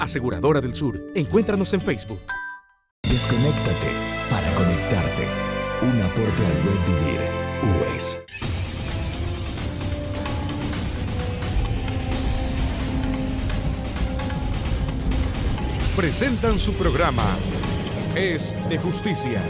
Aseguradora del Sur. Encuéntranos en Facebook. Desconéctate para conectarte. Un aporte al buen vivir. UES. Presentan su programa Es de Justicia.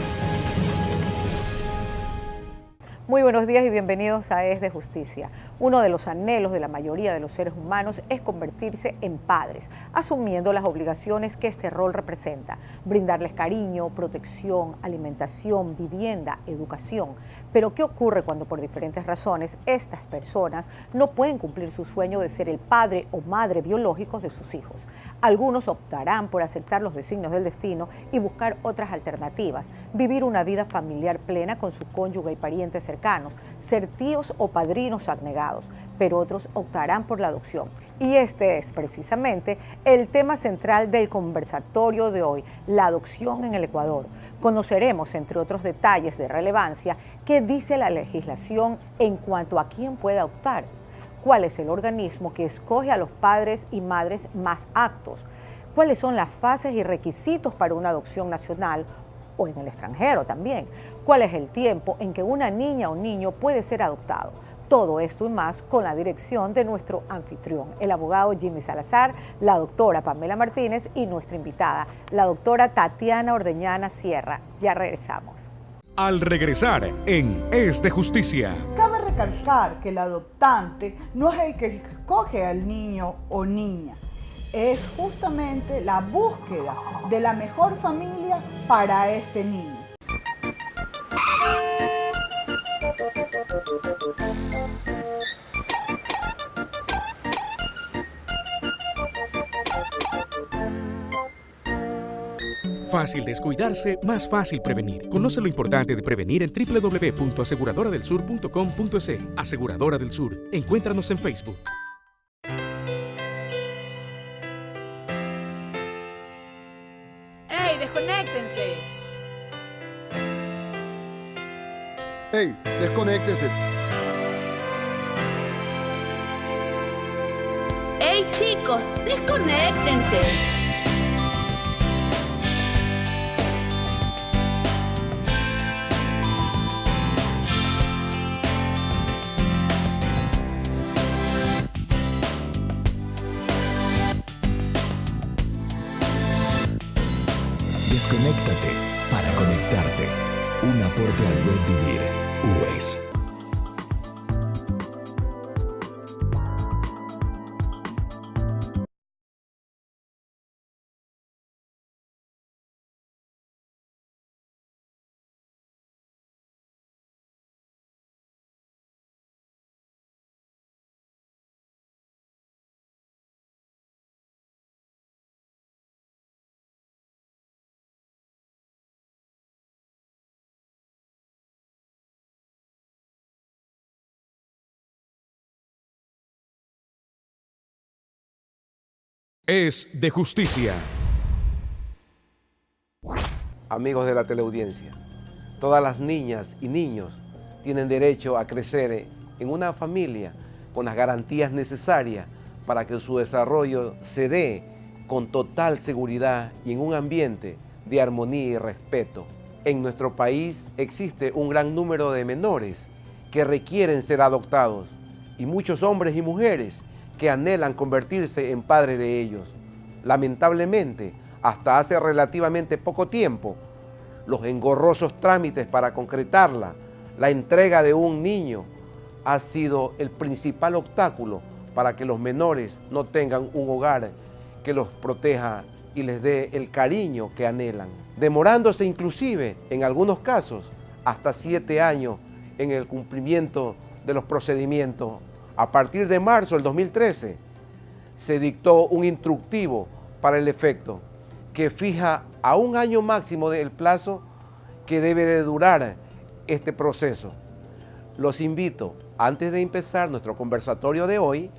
Muy buenos días y bienvenidos a Es de Justicia. Uno de los anhelos de la mayoría de los seres humanos es convertirse en padres, asumiendo las obligaciones que este rol representa, brindarles cariño, protección, alimentación, vivienda, educación. Pero ¿qué ocurre cuando por diferentes razones estas personas no pueden cumplir su sueño de ser el padre o madre biológicos de sus hijos? Algunos optarán por aceptar los designios del destino y buscar otras alternativas, vivir una vida familiar plena con su cónyuge y parientes cercanos, ser tíos o padrinos abnegados, pero otros optarán por la adopción. Y este es precisamente el tema central del conversatorio de hoy, la adopción en el Ecuador. Conoceremos, entre otros detalles de relevancia, qué dice la legislación en cuanto a quién puede adoptar, cuál es el organismo que escoge a los padres y madres más aptos, cuáles son las fases y requisitos para una adopción nacional o en el extranjero también, cuál es el tiempo en que una niña o niño puede ser adoptado. Todo esto y más con la dirección de nuestro anfitrión, el abogado Jimmy Salazar, la doctora Pamela Martínez y nuestra invitada, la doctora Tatiana Ordeñana Sierra. Ya regresamos. Al regresar en Es de Justicia. Cabe recalcar que el adoptante no es el que escoge al niño o niña. Es justamente la búsqueda de la mejor familia para este niño. Fácil descuidarse, más fácil prevenir. Conoce lo importante de prevenir en www.aseguradoradelsur.com.es. Aseguradora del Sur. Encuéntranos en Facebook. ¡Ey, desconéctense! ¡Ey, desconéctense! ¡Ey, chicos, desconéctense! Desconéctate para conectarte. Un aporte al buen vivir. UES. Es de Justicia. Amigos de la teleaudiencia, todas las niñas y niños tienen derecho a crecer en una familia con las garantías necesarias para que su desarrollo se dé con total seguridad y en un ambiente de armonía y respeto. En nuestro país existe un gran número de menores que requieren ser adoptados y muchos hombres y mujeres que anhelan convertirse en padres de ellos. Lamentablemente, hasta hace relativamente poco tiempo, los engorrosos trámites para concretarla, la entrega de un niño, ha sido el principal obstáculo para que los menores no tengan un hogar que los proteja y les dé el cariño que anhelan, demorándose inclusive, en algunos casos, hasta 7 años en el cumplimiento de los procedimientos. A partir de marzo del 2013, se dictó un instructivo para el efecto que fija a 1 año máximo del plazo que debe de durar este proceso. Los invito, antes de empezar nuestro conversatorio de hoy,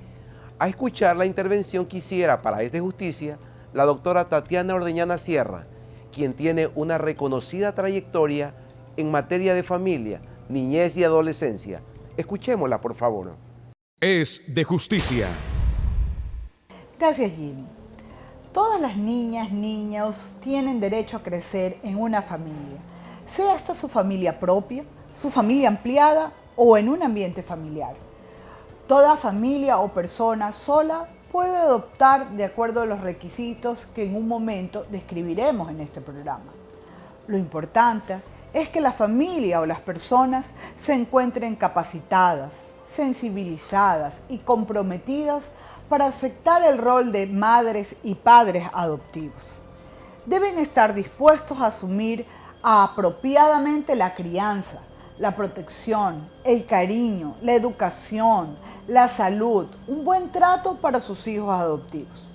a escuchar la intervención que hiciera para Es de Justicia la doctora Tatiana Ordeñana Sierra, quien tiene una reconocida trayectoria en materia de familia, niñez y adolescencia. Escuchémosla, por favor. Es de Justicia. Gracias, Jimmy. Todas las niñas, niños tienen derecho a crecer en una familia, sea esta su familia propia, su familia ampliada o en un ambiente familiar. Toda familia o persona sola puede adoptar de acuerdo a los requisitos que en un momento describiremos en este programa. Lo importante es que la familia o las personas se encuentren capacitadas, sensibilizadas y comprometidas para aceptar el rol de madres y padres adoptivos. Deben estar dispuestos a asumir apropiadamente la crianza, la protección, el cariño, la educación, la salud, un buen trato para sus hijos adoptivos.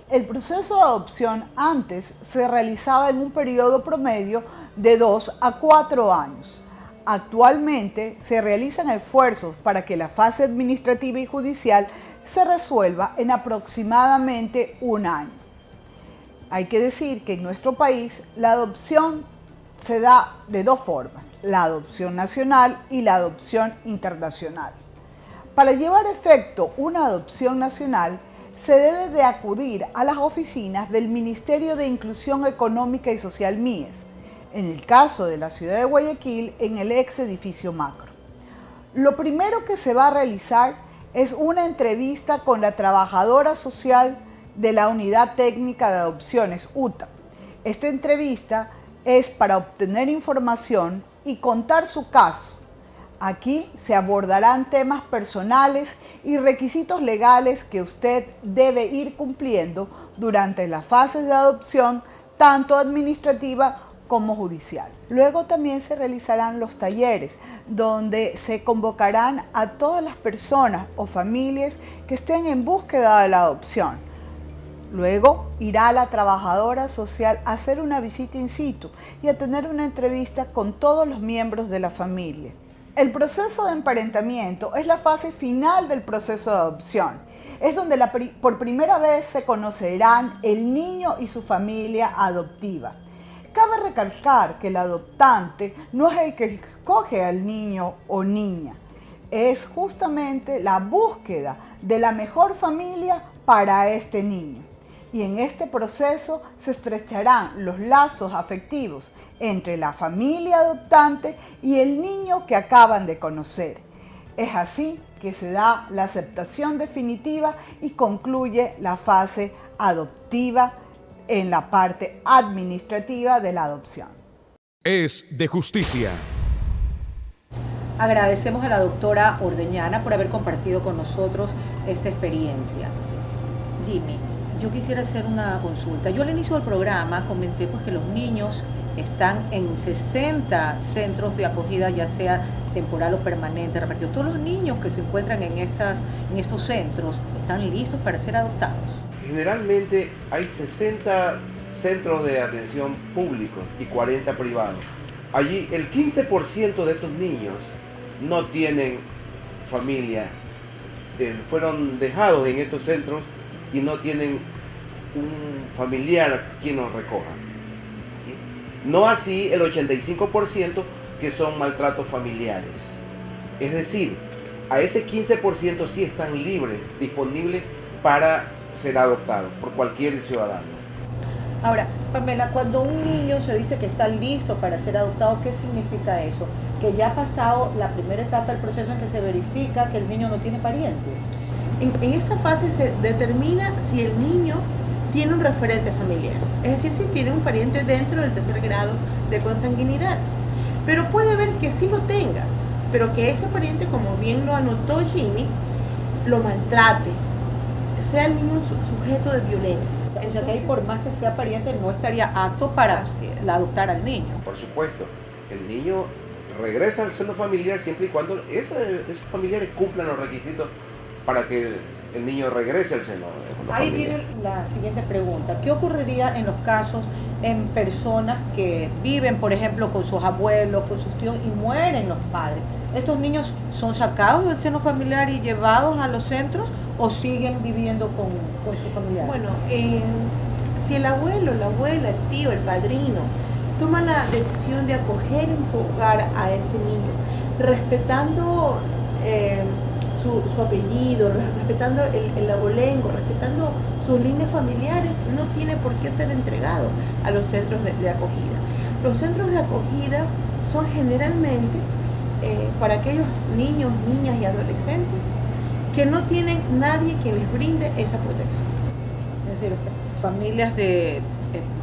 El proceso de adopción antes se realizaba en un periodo promedio de 2 a 4 años. Actualmente se realizan esfuerzos para que la fase administrativa y judicial se resuelva en aproximadamente 1 año. Hay que decir que en nuestro país la adopción se da de 2 formas, la adopción nacional y la adopción internacional. Para llevar a efecto una adopción nacional, se debe de acudir a las oficinas del Ministerio de Inclusión Económica y Social MIES, en el caso de la ciudad de Guayaquil, en el ex edificio Macro. Lo primero que se va a realizar es una entrevista con la trabajadora social de la Unidad Técnica de Adopciones, UTA. Esta entrevista es para obtener información y contar su caso. Aquí se abordarán temas personales y requisitos legales que usted debe ir cumpliendo durante las fases de adopción, tanto administrativa como judicial. Luego también se realizarán los talleres, donde se convocarán a todas las personas o familias que estén en búsqueda de la adopción. Luego irá la trabajadora social a hacer una visita in situ y a tener una entrevista con todos los miembros de la familia. El proceso de emparentamiento es la fase final del proceso de adopción. Es donde por primera vez se conocerán el niño y su familia adoptiva. Cabe recalcar que el adoptante no es el que escoge al niño o niña. Es justamente la búsqueda de la mejor familia para este niño. Y en este proceso se estrecharán los lazos afectivos entre la familia adoptante y el niño que acaban de conocer. Es así que se da la aceptación definitiva y concluye la fase adoptiva en la parte administrativa de la adopción. Es de justicia. Agradecemos a la doctora Ordeñana por haber compartido con nosotros esta experiencia. Jimmy, yo quisiera hacer una consulta. Yo al inicio del programa comenté pues, que los niños están en 60 centros de acogida, ya sea temporal o permanente, repartidos. Todos los niños que se encuentran en estos centros están listos para ser adoptados. Generalmente hay 60 centros de atención públicos y 40 privados. Allí el 15% de estos niños no tienen familia, fueron dejados en estos centros y no tienen un familiar quien los recoja. ¿Sí? No así el 85% que son maltratos familiares. Es decir, a ese 15% sí están libres, disponibles para ser adoptados por cualquier ciudadano. Ahora, Pamela, cuando un niño se dice que está listo para ser adoptado, ¿qué significa eso? Que ya ha pasado la primera etapa del proceso en que se verifica que el niño no tiene parientes. En esta fase se determina si el niño tiene un referente familiar, es decir, si tiene un pariente dentro del tercer grado de consanguinidad. Pero puede haber que sí lo tenga, pero que ese pariente, como bien lo anotó Jimmy, lo maltrate, sea el niño sujeto de violencia. O sea que ahí, por más que sea pariente, no estaría apto para adoptar al niño. Por supuesto, el niño regresa al seno familiar siempre y cuando esos familiares cumplan los requisitos para que el niño regrese al seno. Ahí viene la siguiente pregunta. ¿Qué ocurriría en los casos en personas que viven, por ejemplo, con sus abuelos, con sus tíos y mueren los padres? ¿Estos niños son sacados del seno familiar y llevados a los centros o siguen viviendo con sus familiares? Bueno, si el abuelo, la abuela, el tío, el padrino toman la decisión de acoger en su hogar a ese niño, respetando su apellido, respetando el abolengo, respetando sus líneas familiares, no tiene por qué ser entregado a los centros de acogida. Los centros de acogida son generalmente para aquellos niños, niñas y adolescentes que no tienen nadie que les brinde esa protección. Es decir, familias de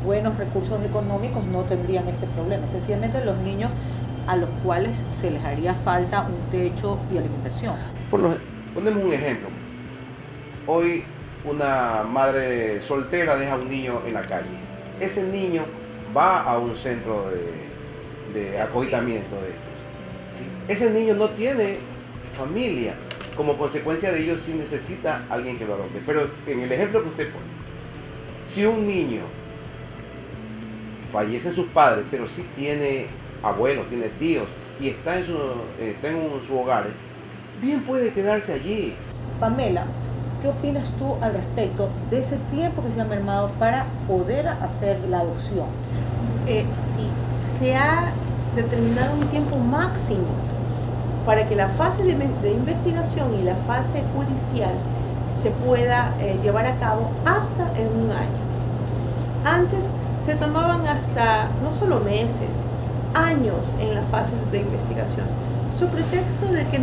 buenos recursos económicos no tendrían este problema, sencillamente los niños a los cuales se les haría falta un techo y alimentación. Ponemos un ejemplo. Hoy una madre soltera deja a un niño en la calle. Ese niño va a un centro de acogimiento de estos. ¿Sí? Ese niño no tiene familia. Como consecuencia de ello sí necesita alguien que lo adopte. Pero en el ejemplo que usted pone, si un niño fallece sus padres, pero sí tiene abuelos, tiene tíos y está en su hogar, bien puede quedarse allí. Pamela, ¿qué opinas tú al respecto de ese tiempo que se ha mermado para poder hacer la adopción? Sí, se ha determinado un tiempo máximo para que la fase de investigación y la fase judicial se pueda llevar a cabo hasta en un año. Antes se tomaban hasta no solo meses, años en la fase de investigación, su pretexto de que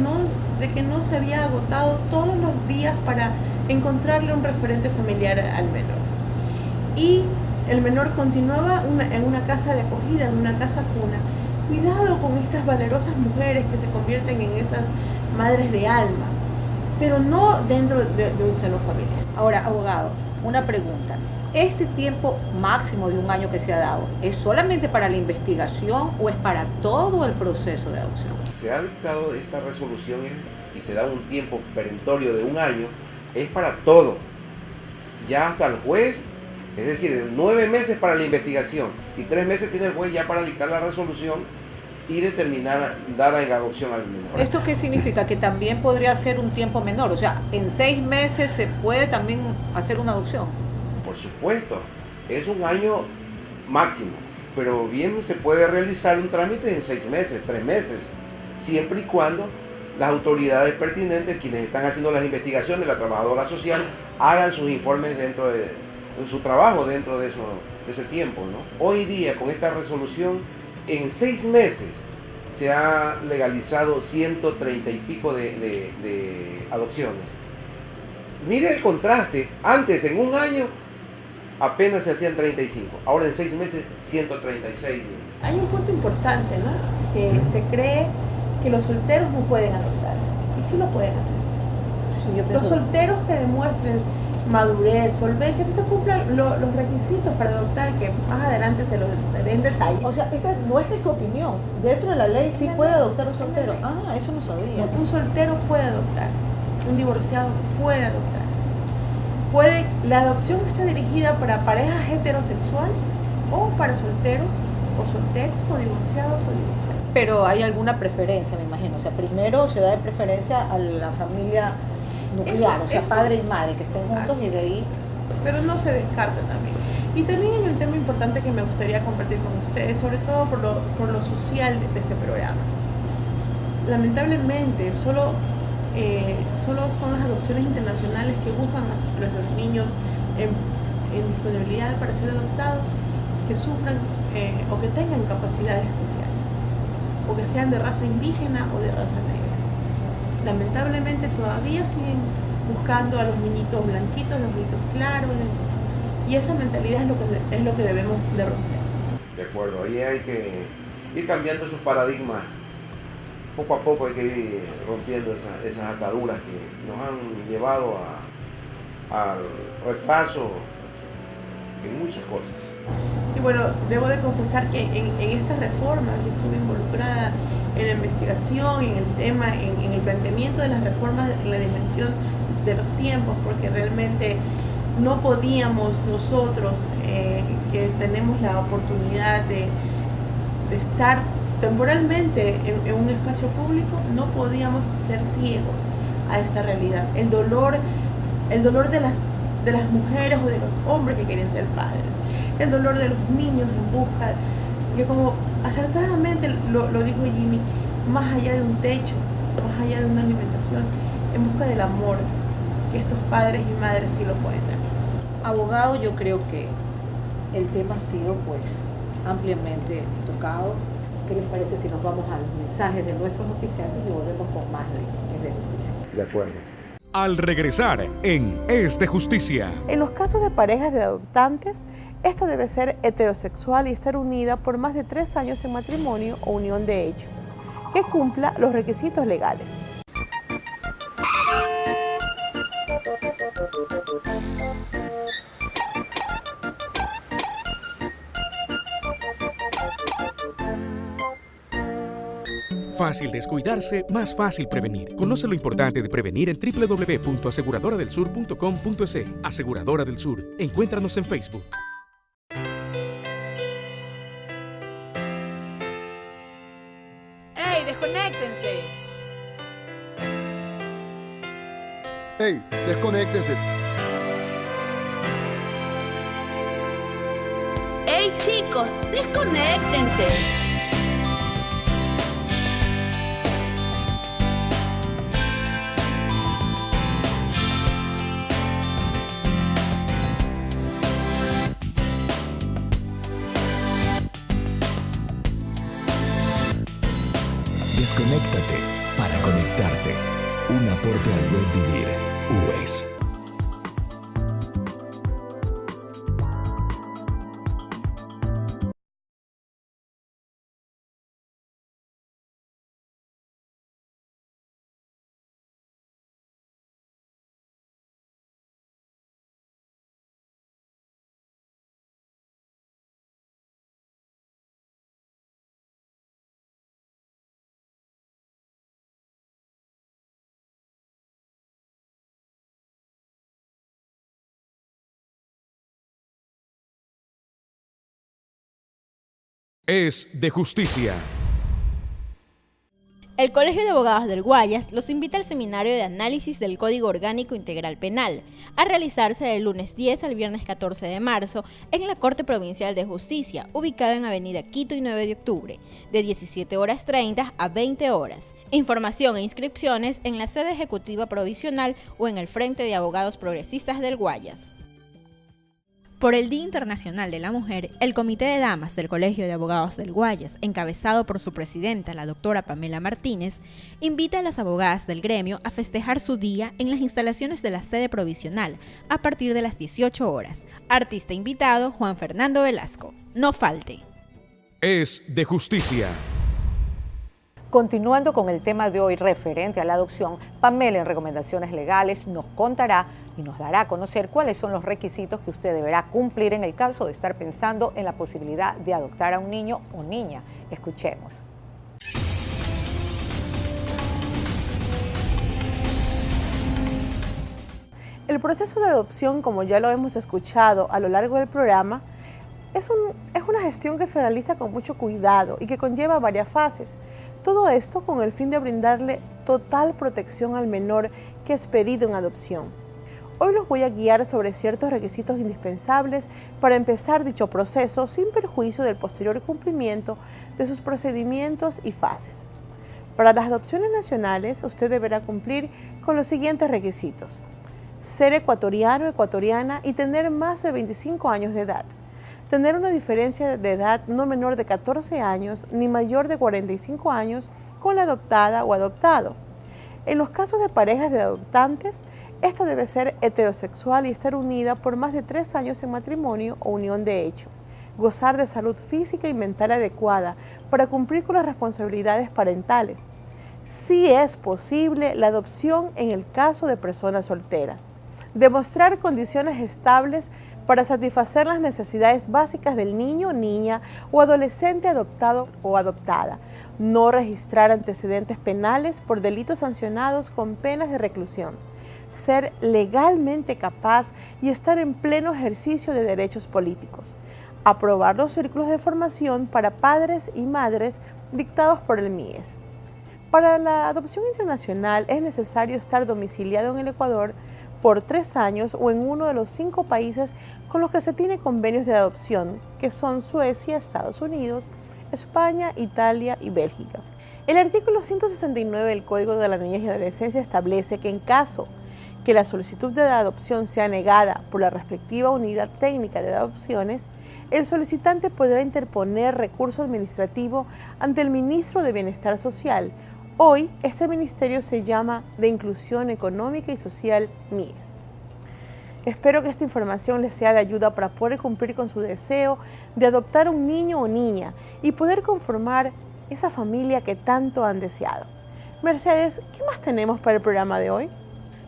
no se había agotado todos los días para encontrarle un referente familiar al menor. Y el menor continuaba en una casa de acogida, en una casa cuna. Cuidado con estas valerosas mujeres que se convierten en estas madres de alma, pero no dentro de un seno familiar. Ahora, abogado, una pregunta. ¿Este tiempo máximo de un año que se ha dado es solamente para la investigación o es para todo el proceso de adopción? Se ha dictado esta resolución y se da un tiempo perentorio de un año, es para todo. Ya hasta el juez, es decir, 9 meses para la investigación y 3 meses tiene el juez ya para dictar la resolución y determinar, dar en adopción al menor. ¿Esto qué significa? Que también podría ser un tiempo menor, o sea, en 6 meses se puede también hacer una adopción. Por supuesto, es un año máximo, pero bien se puede realizar un trámite en 6 meses, 3 meses, siempre y cuando las autoridades pertinentes, quienes están haciendo las investigaciones, la trabajadora social, hagan sus informes dentro de su trabajo dentro de ese tiempo, ¿no? Hoy día, con esta resolución, en 6 meses se ha legalizado 130 y pico de adopciones. Mire el contraste, antes en un año apenas se hacían 35, ahora en 6 meses 136. Hay un punto importante, ¿no? Que se cree que los solteros no pueden adoptar, y sí lo pueden hacer. Sí, los solteros que demuestren madurez, solvencia, que se cumplan los requisitos para adoptar, que más adelante se los daré en detalle. O sea, esa no es que tu opinión. Dentro de la ley sí puede adoptar un soltero. Ah, eso no sabía. Un soltero puede adoptar, un divorciado puede adoptar. La adopción está dirigida para parejas heterosexuales o para solteros o solteras o divorciados o divorciadas. Pero hay alguna preferencia, me imagino. O sea, primero se da de preferencia a la familia nuclear, o sea, padre y madre que estén juntos y de ahí. Pero no se descarta también. Y también hay un tema importante que me gustaría compartir con ustedes, sobre todo por lo social de este programa. Lamentablemente, solo son las adopciones internacionales que buscan a los niños en disponibilidad para ser adoptados que sufran o que tengan capacidades especiales, o que sean de raza indígena o de raza negra. Lamentablemente todavía siguen buscando a los niñitos blanquitos, los niñitos claros, y esa mentalidad es lo que debemos de romper. De acuerdo, ahí hay que ir cambiando esos paradigmas. Poco a poco hay que ir rompiendo esas ataduras que nos han llevado al retraso en muchas cosas. Y bueno, debo de confesar que en estas reformas yo estuve involucrada en la investigación, en el tema, en el planteamiento de las reformas, en la dimensión de los tiempos, porque realmente no podíamos nosotros, que tenemos la oportunidad de estar temporalmente en un espacio público, no podíamos ser ciegos a esta realidad. El dolor de las mujeres o de los hombres que quieren ser padres, el dolor de los niños en busca, que como acertadamente lo dijo Jimmy, más allá de un techo, más allá de una alimentación, en busca del amor que estos padres y madres sí lo pueden dar. Abogado, yo creo que el tema ha sido pues ampliamente tocado. ¿Qué les parece si nos vamos a los mensajes de nuestros noticiarios y volvemos con más de Justicia? De acuerdo. Al regresar en Es de Justicia. En los casos de parejas de adoptantes, esta debe ser heterosexual y estar unida por más de 3 años en matrimonio o unión de hecho, que cumpla los requisitos legales. Fácil descuidarse, más fácil prevenir. Conoce lo importante de prevenir en www.aseguradoradelsur.com.es. Aseguradora del Sur. Encuéntranos en Facebook. ¡Ey, desconéctense! ¡Ey, desconéctense! ¡Ey, chicos, desconéctense! Desconéctate para conectarte. Un aporte al buen vivir. UES. Es de Justicia. El Colegio de Abogados del Guayas los invita al Seminario de Análisis del Código Orgánico Integral Penal, a realizarse del lunes 10 al viernes 14 de marzo en la Corte Provincial de Justicia, ubicada en Avenida Quito y 9 de octubre, de 17:30 a 20 horas. Información e inscripciones en la sede ejecutiva provisional o en el Frente de Abogados Progresistas del Guayas. Por el Día Internacional de la Mujer, el Comité de Damas del Colegio de Abogados del Guayas, encabezado por su presidenta, la doctora Pamela Martínez, invita a las abogadas del gremio a festejar su día en las instalaciones de la sede provisional a partir de las 18 horas. Artista invitado, Juan Fernando Velasco. No falte. Es de Justicia. Continuando con el tema de hoy referente a la adopción, Pamela en Recomendaciones Legales nos contará y nos dará a conocer cuáles son los requisitos que usted deberá cumplir en el caso de estar pensando en la posibilidad de adoptar a un niño o niña. Escuchemos. El proceso de adopción, como ya lo hemos escuchado a lo largo del programa, es una gestión que se realiza con mucho cuidado y que conlleva varias fases. Todo esto con el fin de brindarle total protección al menor que es pedido en adopción. Hoy los voy a guiar sobre ciertos requisitos indispensables para empezar dicho proceso sin perjuicio del posterior cumplimiento de sus procedimientos y fases. Para las adopciones nacionales, usted deberá cumplir con los siguientes requisitos: ser ecuatoriano o ecuatoriana y tener más de 25 años de edad. Tener una diferencia de edad no menor de 14 años ni mayor de 45 años con la adoptada o adoptado. En los casos de parejas de adoptantes, esta debe ser heterosexual y estar unida por más de 3 años en matrimonio o unión de hecho. Gozar de salud física y mental adecuada para cumplir con las responsabilidades parentales. Si es posible la adopción en el caso de personas solteras. Demostrar condiciones estables para satisfacer las necesidades básicas del niño, niña o adolescente adoptado o adoptada. No registrar antecedentes penales por delitos sancionados con penas de reclusión. Ser legalmente capaz y estar en pleno ejercicio de derechos políticos. Aprobar los círculos de formación para padres y madres dictados por el MIES. Para la adopción internacional es necesario estar domiciliado en el Ecuador por 3 años o en uno de los 5 países con los que se tiene convenios de adopción, que son Suecia, Estados Unidos, España, Italia y Bélgica. El artículo 169 del Código de la Niñez y Adolescencia establece que en caso que la solicitud de adopción sea negada por la respectiva unidad técnica de adopciones, el solicitante podrá interponer recurso administrativo ante el ministro de Bienestar Social. Hoy, este ministerio se llama de Inclusión Económica y Social, MIES. Espero que esta información les sea de ayuda para poder cumplir con su deseo de adoptar un niño o niña y poder conformar esa familia que tanto han deseado. Mercedes, ¿qué más tenemos para el programa de hoy?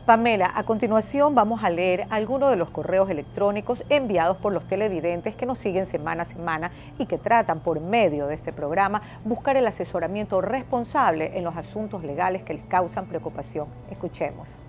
Pamela, a continuación vamos a leer algunos de los correos electrónicos enviados por los televidentes que nos siguen semana a semana y que tratan por medio de este programa buscar el asesoramiento responsable en los asuntos legales que les causan preocupación. Escuchemos.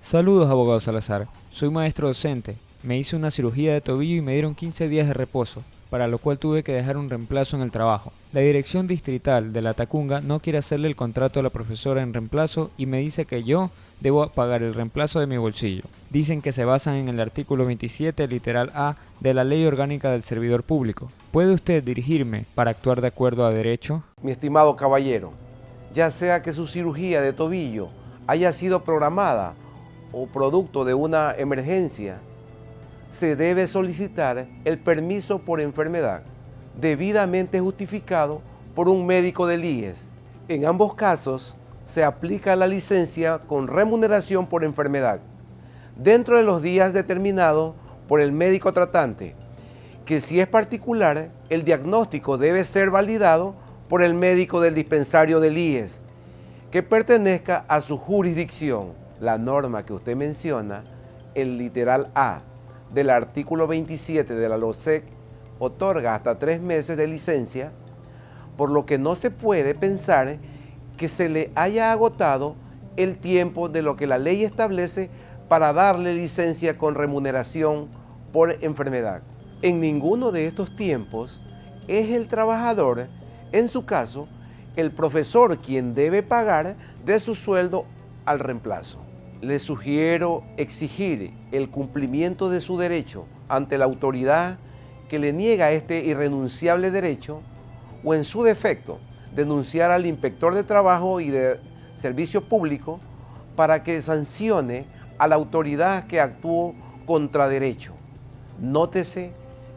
Saludos, abogado Salazar. Soy maestro docente. Me hice una cirugía de tobillo y me dieron 15 días de reposo, para lo cual tuve que dejar un reemplazo en el trabajo. La dirección distrital de La Tacunga no quiere hacerle el contrato a la profesora en reemplazo y me dice que yo debo pagar el reemplazo de mi bolsillo. Dicen que se basan en el artículo 27, literal A, de la Ley Orgánica del Servidor Público. ¿Puede usted dirigirme para actuar de acuerdo a derecho? Mi estimado caballero, ya sea que su cirugía de tobillo haya sido programada o producto de una emergencia, se debe solicitar el permiso por enfermedad, debidamente justificado por un médico del IES. En ambos casos, se aplica la licencia con remuneración por enfermedad, dentro de los días determinados por el médico tratante, que si es particular, el diagnóstico debe ser validado por el médico del dispensario del IES, que pertenezca a su jurisdicción. La norma que usted menciona, el literal A, del artículo 27 de la LOSEC, otorga hasta 3 meses de licencia, por lo que no se puede pensar que se le haya agotado el tiempo de lo que la ley establece para darle licencia con remuneración por enfermedad. En ninguno de estos tiempos es el trabajador, en su caso, el profesor quien debe pagar de su sueldo al reemplazo. Le sugiero exigir el cumplimiento de su derecho ante la autoridad que le niega este irrenunciable derecho, o en su defecto, denunciar al inspector de trabajo y de servicio público para que sancione a la autoridad que actuó contra derecho. Nótese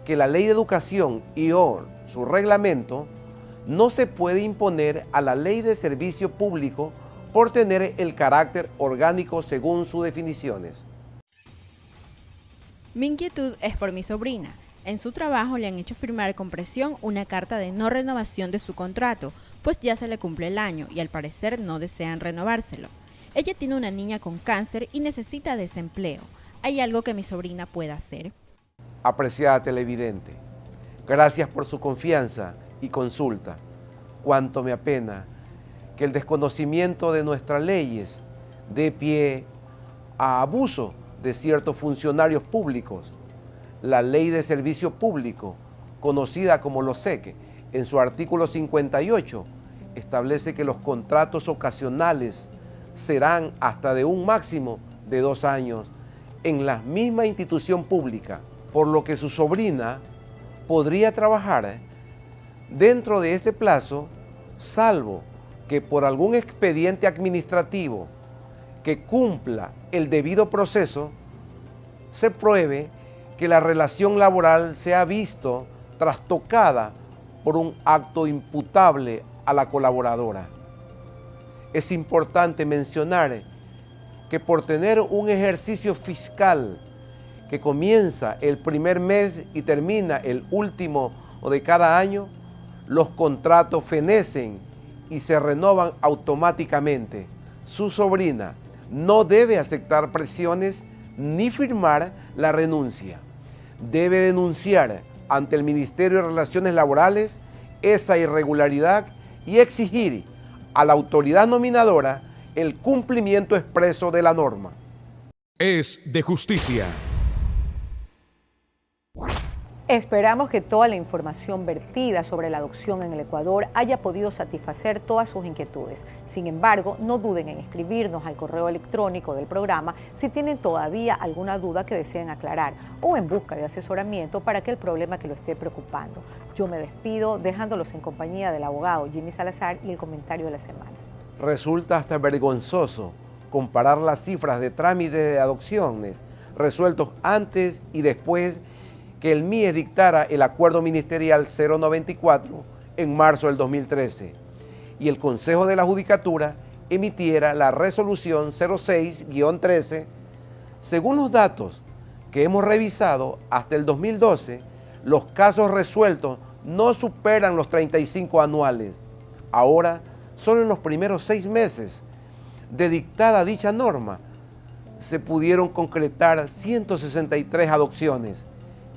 que la Ley de Educación y o su reglamento no se puede imponer a la Ley de Servicio Público por tener el carácter orgánico según sus definiciones. Mi inquietud es por mi sobrina. En su trabajo le han hecho firmar con presión una carta de no renovación de su contrato, pues ya se le cumple el año y al parecer no desean renovárselo. Ella tiene una niña con cáncer y necesita desempleo. ¿Hay algo que mi sobrina pueda hacer? Apreciada televidente, gracias por su confianza y consulta. Cuánto me apena que el desconocimiento de nuestras leyes dé pie a abuso de ciertos funcionarios públicos. La Ley de Servicio Público, conocida como LOSEC, en su artículo 58, establece que los contratos ocasionales serán hasta de un máximo de 2 años en la misma institución pública, por lo que su sobrina podría trabajar dentro de este plazo, salvo que por algún expediente administrativo que cumpla el debido proceso, se pruebe que la relación laboral se ha visto trastocada por un acto imputable a la colaboradora. Es importante mencionar que por tener un ejercicio fiscal que comienza el primer mes y termina el último de cada año, los contratos fenecen y se renovan automáticamente. Su sobrina no debe aceptar presiones ni firmar la renuncia. Debe denunciar ante el Ministerio de Relaciones Laborales esa irregularidad y exigir a la autoridad nominadora el cumplimiento expreso de la norma. Es de justicia. Esperamos que toda la información vertida sobre la adopción en el Ecuador haya podido satisfacer todas sus inquietudes. Sin embargo, no duden en escribirnos al correo electrónico del programa si tienen todavía alguna duda que deseen aclarar o en busca de asesoramiento para aquel problema que lo esté preocupando. Yo me despido dejándolos en compañía del abogado Jimmy Salazar y el comentario de la semana. Resulta hasta vergonzoso comparar las cifras de trámites de adopciones resueltos antes y después que el MIE dictara el acuerdo ministerial 094 en marzo del 2013 y el Consejo de la Judicatura emitiera la resolución 06-13. Según los datos que hemos revisado hasta el 2012, los casos resueltos no superan los 35 anuales. Ahora, solo en los primeros 6 meses de dictada dicha norma, se pudieron concretar 163 adopciones,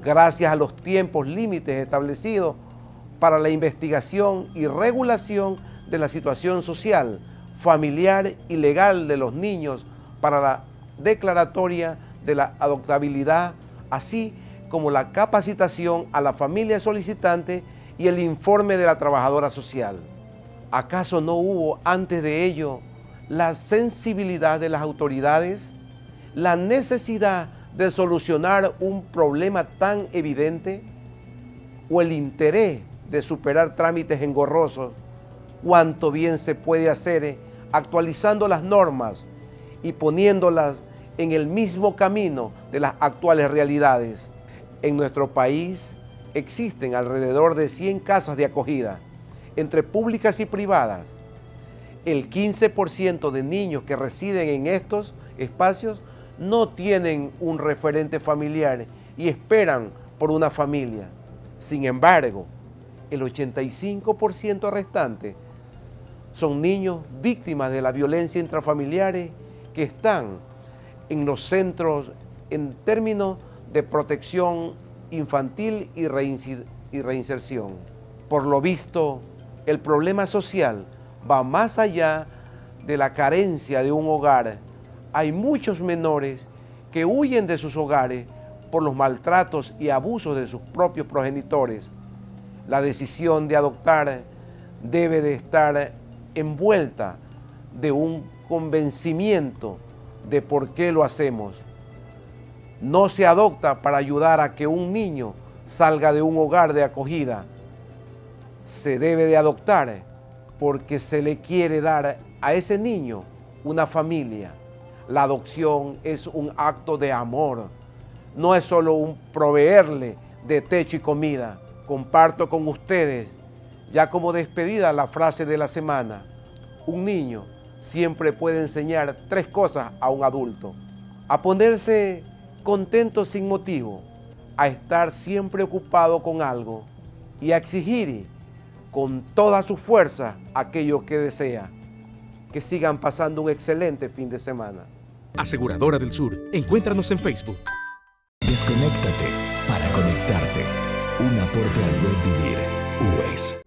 gracias a los tiempos límites establecidos para la investigación y regulación de la situación social, familiar y legal de los niños para la declaratoria de la adoptabilidad, así como la capacitación a la familia solicitante y el informe de la trabajadora social. ¿Acaso no hubo antes de ello la sensibilidad de las autoridades, la necesidad de solucionar un problema tan evidente o el interés de superar trámites engorrosos? Cuánto bien se puede hacer actualizando las normas y poniéndolas en el mismo camino de las actuales realidades. En nuestro país existen alrededor de 100 casas de acogida, entre públicas y privadas. El 15% de niños que residen en estos espacios no tienen un referente familiar y esperan por una familia. Sin embargo, el 85% restante son niños víctimas de la violencia intrafamiliar que están en los centros en términos de protección infantil y reinserción. Por lo visto, el problema social va más allá de la carencia de un hogar. Hay muchos menores que huyen de sus hogares por los maltratos y abusos de sus propios progenitores. La decisión de adoptar debe de estar envuelta de un convencimiento de por qué lo hacemos. No se adopta para ayudar a que un niño salga de un hogar de acogida. Se debe de adoptar porque se le quiere dar a ese niño una familia. La adopción es un acto de amor, no es solo un proveerle de techo y comida. Comparto con ustedes, ya como despedida, la frase de la semana. Un niño siempre puede enseñar 3 cosas a un adulto: a ponerse contento sin motivo, a estar siempre ocupado con algo y a exigir con toda su fuerza aquello que desea. Que sigan pasando un excelente fin de semana. Aseguradora del Sur. Encuéntranos en Facebook. Desconéctate para conectarte. Un aporte al buen vivir. UES.